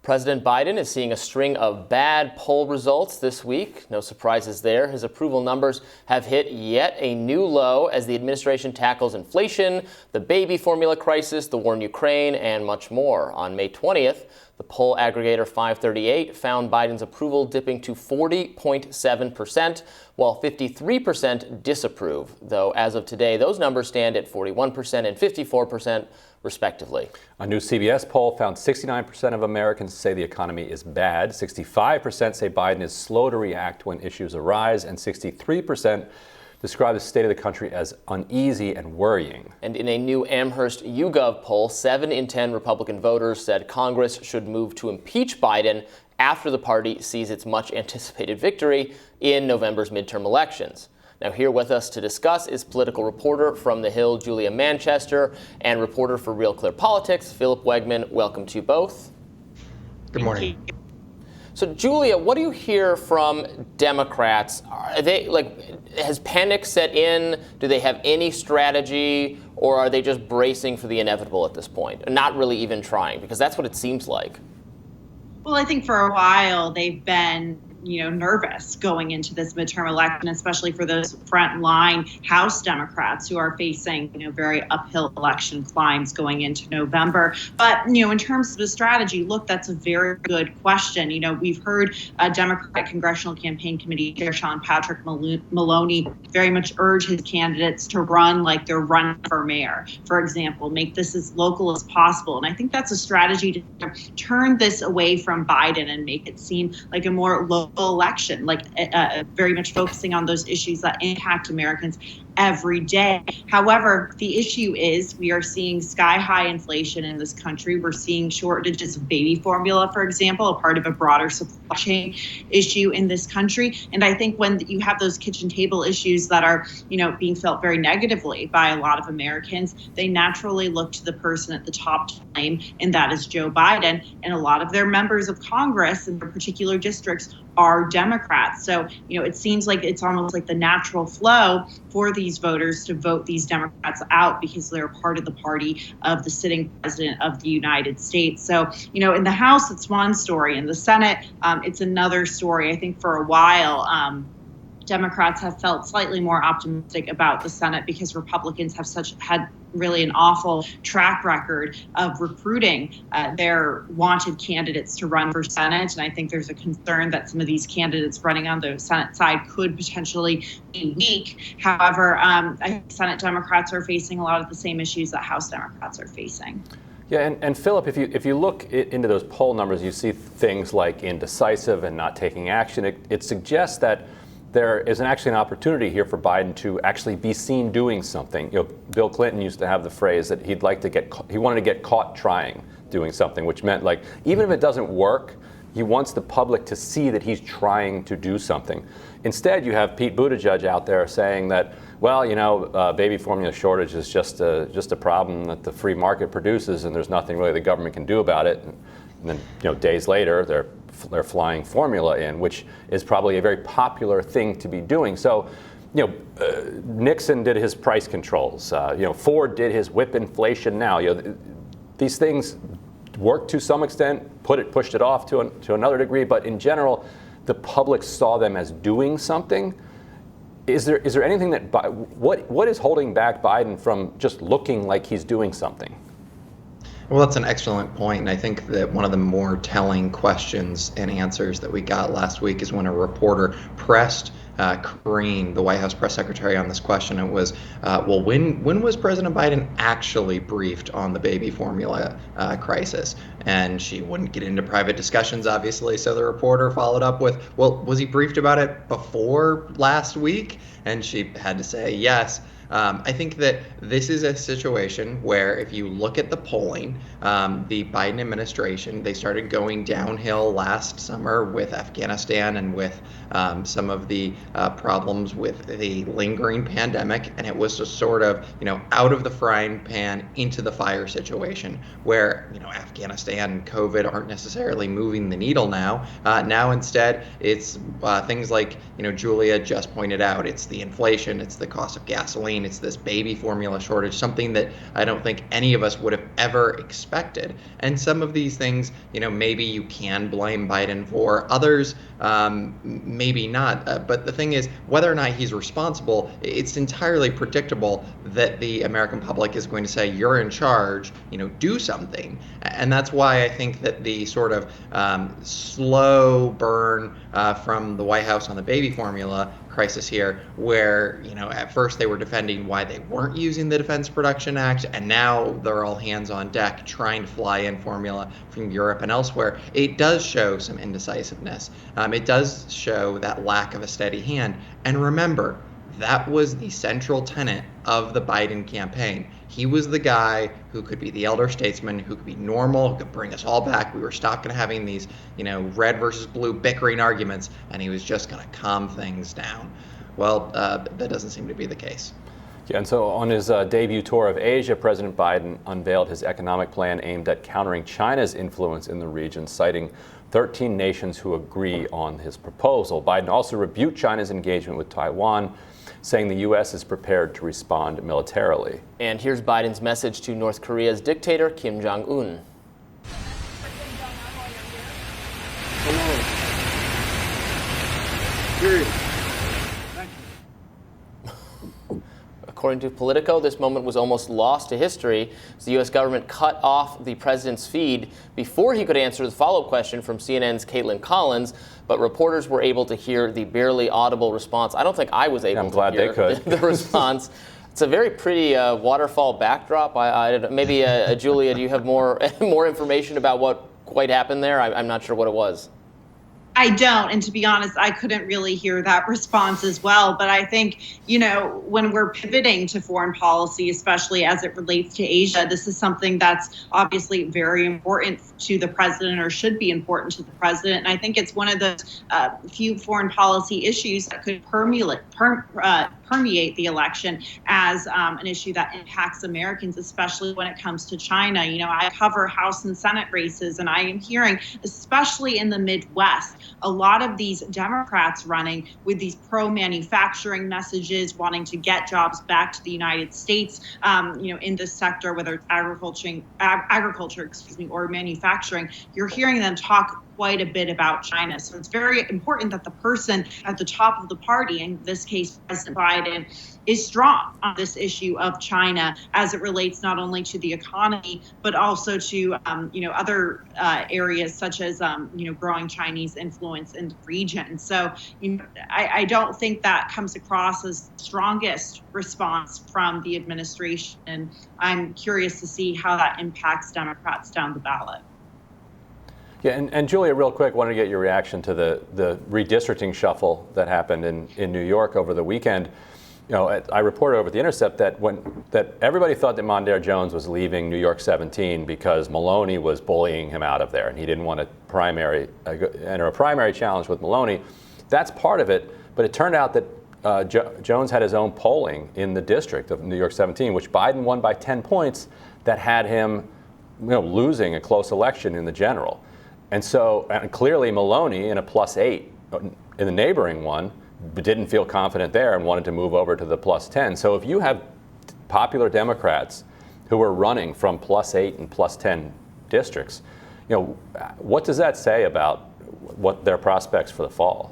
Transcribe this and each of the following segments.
President Biden is seeing a string of bad poll results this week. No surprises there. His approval numbers have hit yet a new low as the administration tackles inflation, the baby formula crisis, the war in Ukraine, and much more. On May 20th, the poll aggregator 538 found Biden's approval dipping to 40.7%, while 53% disapprove, though as of today, those numbers stand at 41% and 54%, respectively. A new CBS poll found 69% of Americans say the economy is bad, 65% say Biden is slow to react when issues arise, and 63% describe the state of the country as uneasy and worrying. And in a new Amherst YouGov poll, 7 in 10 Republican voters said Congress should move to impeach Biden after the party sees its much-anticipated victory in November's midterm elections. Now, here with us to discuss is political reporter from The Hill, Julia Manchester, and reporter for Real Clear Politics, Philip Wegmann. Welcome to you both. Good morning. So, Julia, what do you hear from Democrats? Are they has panic set in? Do they have any strategy, or are they just bracing for the inevitable at this point and not really even trying? Because that's what it seems like. Well, I think for a while they've been, nervous going into this midterm election, especially for those frontline House Democrats who are facing, very uphill election climbs going into November. But, in terms of the strategy, look, that's a very good question. We've heard Democratic Congressional Campaign Committee Chair Sean Patrick Maloney very much urge his candidates to run like they're running for mayor, for example, make this as local as possible. And I think that's a strategy to turn this away from Biden and make it seem like a more local election, very much focusing on those issues that impact Americans every day. However, the issue is we are seeing sky-high inflation in this country. We're seeing shortages of baby formula, for example, a part of a broader supply chain issue in this country. And I think when you have those kitchen table issues that are, being felt very negatively by a lot of Americans, they naturally look to the person at the top to blame, and that is Joe Biden. And a lot of their members of Congress in their particular districts are Democrats. So, it seems like it's almost like the natural flow for these voters to vote these Democrats out because they're part of the party of the sitting president of the United States. So, in the House, it's one story. In the Senate, it's another story. I think for a while, Democrats have felt slightly more optimistic about the Senate because Republicans have had really an awful track record of recruiting their wanted candidates to run for Senate. And I think there's a concern that some of these candidates running on the Senate side could potentially be weak. However, I think Senate Democrats are facing a lot of the same issues that House Democrats are facing. Yeah, and Philip, if you look into those poll numbers, you see things like indecisive and not taking action. It suggests that there is actually an opportunity here for Biden to actually be seen doing something. Bill Clinton used to have the phrase that he wanted to get caught trying doing something, which meant even if it doesn't work, he wants the public to see that he's trying to do something. Instead, you have Pete Buttigieg out there saying that, baby formula shortage is just a problem that the free market produces, and there's nothing really the government can do about it. And then, days later, they're flying formula in, which is probably a very popular thing to be doing. So, Nixon did his price controls. Ford did his whip inflation now. These things worked to some extent, pushed it off to another degree, but in general, the public saw them as doing something. Is there anything what is holding back Biden from just looking like he's doing something? Well, that's an excellent point. And I think that one of the more telling questions and answers that we got last week is when a reporter pressed Karine, the White House press secretary, on this question. It was, when was President Biden actually briefed on the baby formula crisis? And she wouldn't get into private discussions, obviously. So the reporter followed up with, well, was he briefed about it before last week? And she had to say yes. I think that this is a situation where if you look at the polling, the Biden administration, they started going downhill last summer with Afghanistan and with some of the problems with the lingering pandemic. And it was just sort of, out of the frying pan into the fire situation where, Afghanistan and COVID aren't necessarily moving the needle now. Now instead, it's things like, Julia just pointed out, it's the inflation, it's the cost of gasoline, campaign. It's this baby formula shortage, something that I don't think any of us would have ever expected. And some of these things, maybe you can blame Biden for. Others, maybe not. But the thing is, whether or not he's responsible, it's entirely predictable that the American public is going to say, you're in charge, do something. And that's why I think that the sort of slow burn from the White House on the baby formula crisis here, where at first they were defending why they weren't using the Defense Production Act, and now they're all hands on deck trying to fly in formula from Europe and elsewhere. It does show some indecisiveness. It does show that lack of a steady hand. And remember, that was the central tenet of the Biden campaign. He was the guy who could be the elder statesman, who could be normal, who could bring us all back. We were stopping having these, red versus blue bickering arguments, and he was just going to calm things down. Well, that doesn't seem to be the case. Yeah, and so on his debut tour of Asia, President Biden unveiled his economic plan aimed at countering China's influence in the region, citing 13 nations who agree on his proposal. Biden also rebuked China's engagement with Taiwan, saying the U.S. is prepared to respond militarily. And here's Biden's message to North Korea's dictator, Kim Jong-un. According to Politico, this moment was almost lost to history as the U.S. government cut off the president's feed before he could answer the follow-up question from CNN's Caitlin Collins, but reporters were able to hear the barely audible response. I don't think I was able to hear the response. It's a very pretty waterfall backdrop. Maybe, Julia, do you have more information about what quite happened there? I'm not sure what it was. I don't. And to be honest, I couldn't really hear that response as well. But I think, when we're pivoting to foreign policy, especially as it relates to Asia, this is something that's obviously very important to the president, or should be important to the president. And I think it's one of those few foreign policy issues that could permeate the election as an issue that impacts Americans, especially when it comes to China. I cover House and Senate races, and I am hearing, especially in the Midwest, a lot of these Democrats running with these pro-manufacturing messages, wanting to get jobs back to the United States, in this sector, whether it's agriculture, or manufacturing. You're hearing them talk quite a bit about China. So it's very important that the person at the top of the party, in this case, President Biden, is strong on this issue of China as it relates not only to the economy, but also to, other areas such as, growing Chinese influence in the region. So, I don't think that comes across as the strongest response from the administration. And I'm curious to see how that impacts Democrats down the ballot. Yeah, and Julia, real quick, wanted to get your reaction to the redistricting shuffle that happened in New York over the weekend. I reported over at The Intercept that everybody thought that Mondaire Jones was leaving New York 17 because Maloney was bullying him out of there, and he didn't want to enter a primary challenge with Maloney. That's part of it, but it turned out that Jones had his own polling in the district of New York 17, which Biden won by 10 points, that had him losing a close election in the general. And so clearly Maloney, in a +8 in the neighboring one, didn't feel confident there and wanted to move over to the +10. So if you have popular Democrats who are running from +8 and +10 districts, what does that say about what their prospects for the fall?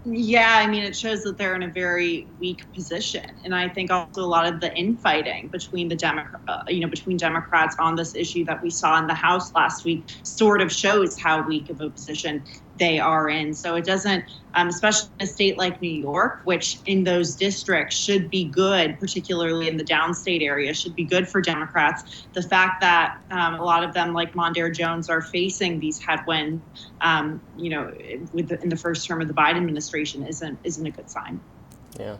Yeah, it shows that they're in a very weak position, and I think also a lot of the infighting between between Democrats on this issue that we saw in the House last week sort of shows how weak of a position they are in. So it doesn't, especially in a state like New York, which in those districts should be good, particularly in the downstate area, should be good for Democrats. The fact that a lot of them, like Mondaire Jones, are facing these headwinds, in the first term of the Biden administration isn't a good sign. Yeah.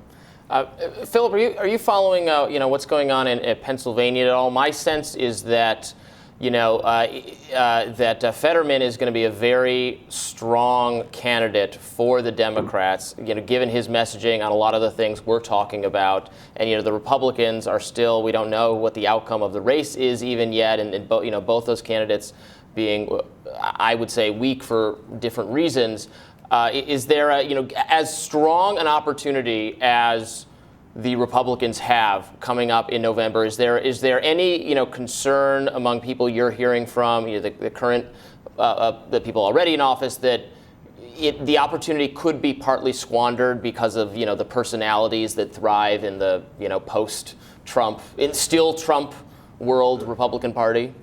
Philip, are you following what's going on in Pennsylvania at all? My sense is that that Fetterman is going to be a very strong candidate for the Democrats, given his messaging on a lot of the things we're talking about. And, the Republicans are still, we don't know what the outcome of the race is even yet. And both those candidates being, I would say, weak for different reasons. Is there as strong an opportunity as the Republicans have coming up in November? Is there any concern among people you're hearing from, the current the people already in office, that the opportunity could be partly squandered because of the personalities that thrive in the post-Trump, in still Trump world Republican Party?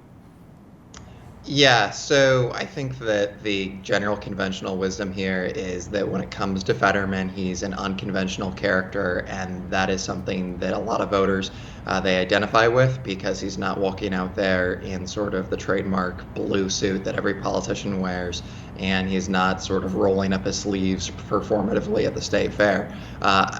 Yeah, so I think that the general conventional wisdom here is that when it comes to Fetterman, he's an unconventional character, and that is something that a lot of voters they identify with, because he's not walking out there in sort of the trademark blue suit that every politician wears, and he's not sort of rolling up his sleeves performatively at the state fair.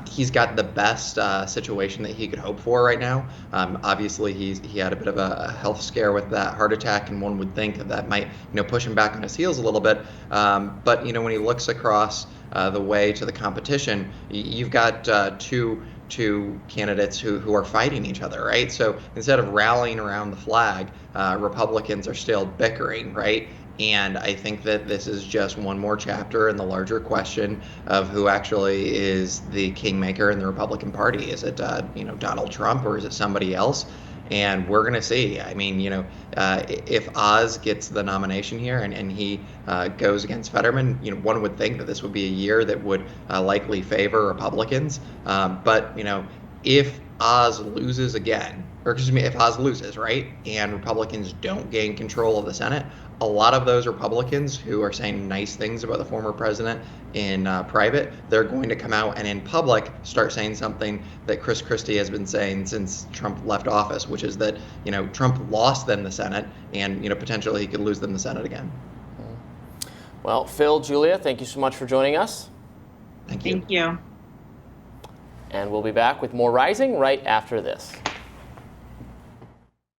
He's got the best situation that he could hope for right now. Obviously, he had a bit of a health scare with that heart attack, and one would think that might push him back on his heels a little bit. But when he looks across the way to the competition, you've got two candidates who are fighting each other, right? So instead of rallying around the flag, Republicans are still bickering, right? And I think that this is just one more chapter in the larger question of who actually is the kingmaker in the Republican Party. Is it Donald Trump, or is it somebody else? And we're going to see. I mean, if Oz gets the nomination here and he goes against Fetterman, one would think that this would be a year that would likely favor Republicans. But if Oz loses again, or excuse me, if Oz loses, right, and Republicans don't gain control of the Senate, a lot of those Republicans who are saying nice things about the former president in private, they're going to come out and in public start saying something that Chris Christie has been saying since Trump left office, which is that Trump lost them the Senate, and potentially he could lose them the Senate again. Well, Phil, Julia, thank you so much for joining us. Thank you. Thank you. And we'll be back with more Rising right after this.